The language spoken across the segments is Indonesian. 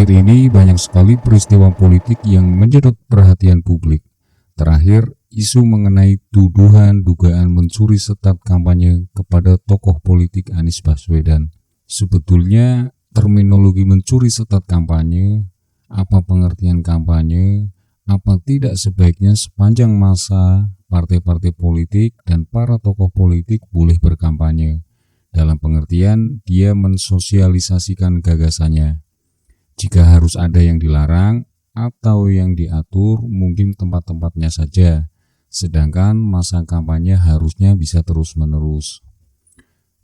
Akhir-akhir ini banyak sekali peristiwa politik yang menjadot perhatian publik. Terakhir, isu mengenai tuduhan dugaan mencuri start kampanye kepada tokoh politik Anies Baswedan. Sebetulnya terminologi mencuri start kampanye, apa pengertian kampanye, apa tidak sebaiknya sepanjang masa partai-partai politik dan para tokoh politik boleh berkampanye. Dalam pengertian dia mensosialisasikan gagasannya. Jika harus ada yang dilarang atau yang diatur, mungkin tempat-tempatnya saja, sedangkan masa kampanye harusnya bisa terus-menerus.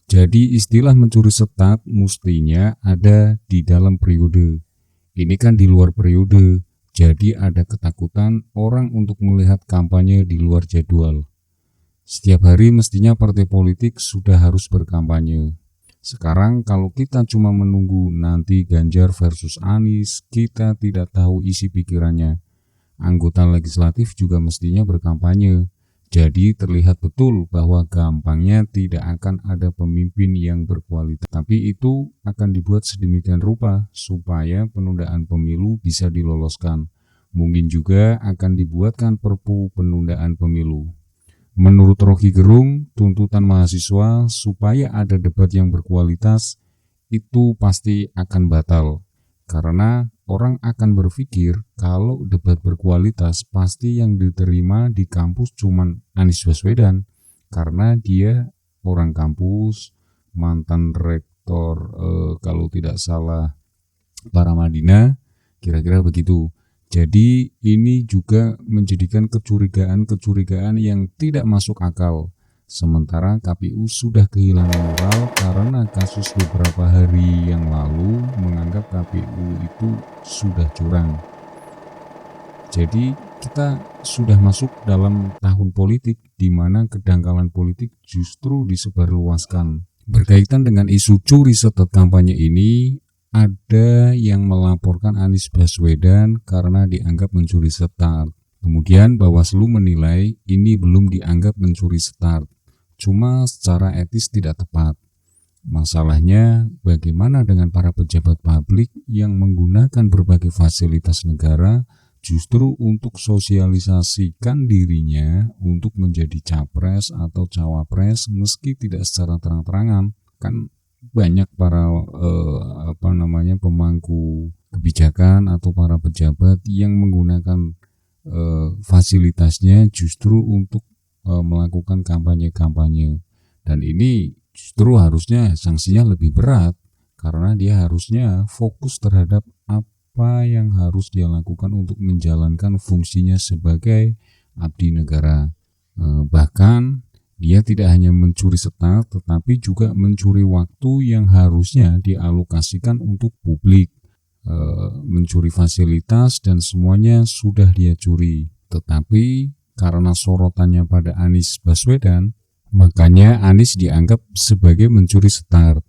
Jadi istilah mencuri start mestinya ada di dalam periode. Ini kan di luar periode, jadi ada ketakutan orang untuk melihat kampanye di luar jadwal. Setiap hari mestinya partai politik sudah harus berkampanye. Sekarang kalau kita cuma menunggu nanti Ganjar versus Anies, kita tidak tahu isi pikirannya. Anggota legislatif juga mestinya berkampanye. Jadi terlihat betul bahwa gampangnya tidak akan ada pemimpin yang berkualitas. Tapi itu akan dibuat sedemikian rupa supaya penundaan pemilu bisa diloloskan. Mungkin juga akan dibuatkan perpu penundaan pemilu. Menurut Rocky Gerung, tuntutan mahasiswa supaya ada debat yang berkualitas itu pasti akan batal. Karena orang akan berpikir kalau debat berkualitas pasti yang diterima di kampus cuman Anies Baswedan. Karena dia orang kampus, mantan rektor kalau tidak salah Paramadina, kira-kira begitu. Jadi ini juga menjadikan kecurigaan yang tidak masuk akal. Sementara KPU sudah kehilangan moral karena kasus beberapa hari yang lalu menganggap KPU itu sudah curang. Jadi kita sudah masuk dalam tahun politik di mana kedangkalan politik justru disebarluaskan. Berkaitan dengan isu curi start kampanye ini, ada yang melaporkan Anies Baswedan karena dianggap mencuri start. Kemudian Bawaslu menilai ini belum dianggap mencuri start, cuma secara etis tidak tepat. Masalahnya bagaimana dengan para pejabat publik yang menggunakan berbagai fasilitas negara justru untuk sosialisasikan dirinya untuk menjadi capres atau cawapres meski tidak secara terang-terangan. Kan banyak para pemangku kebijakan atau para pejabat yang menggunakan fasilitasnya justru untuk melakukan kampanye-kampanye, dan ini justru harusnya sanksinya lebih berat karena dia harusnya fokus terhadap apa yang harus dia lakukan untuk menjalankan fungsinya sebagai abdi negara. Bahkan dia tidak hanya mencuri start, tetapi juga mencuri waktu yang harusnya dialokasikan untuk publik, mencuri fasilitas dan semuanya sudah dia curi. Tetapi karena sorotannya pada Anies Baswedan, makanya Anies dianggap sebagai mencuri start.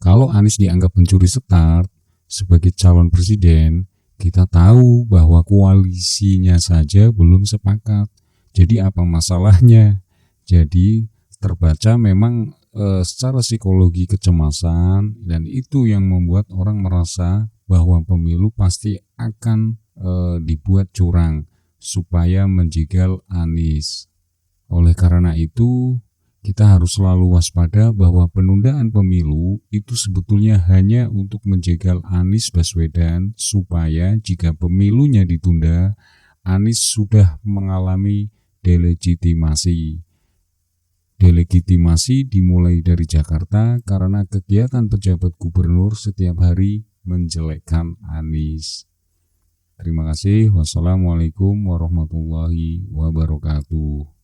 Kalau Anies dianggap mencuri start sebagai calon presiden, kita tahu bahwa koalisinya saja belum sepakat. Jadi apa masalahnya? Jadi terbaca memang secara psikologi kecemasan, dan itu yang membuat orang merasa bahwa pemilu pasti akan dibuat curang supaya menjegal Anies. Oleh karena itu kita harus selalu waspada bahwa penundaan pemilu itu sebetulnya hanya untuk menjegal Anies Baswedan supaya jika pemilunya ditunda, Anies sudah mengalami delegitimasi. Delegitimasi dimulai dari Jakarta karena kegiatan pejabat gubernur setiap hari menjelekkan Anies. Terima kasih. Wassalamualaikum warahmatullahi wabarakatuh.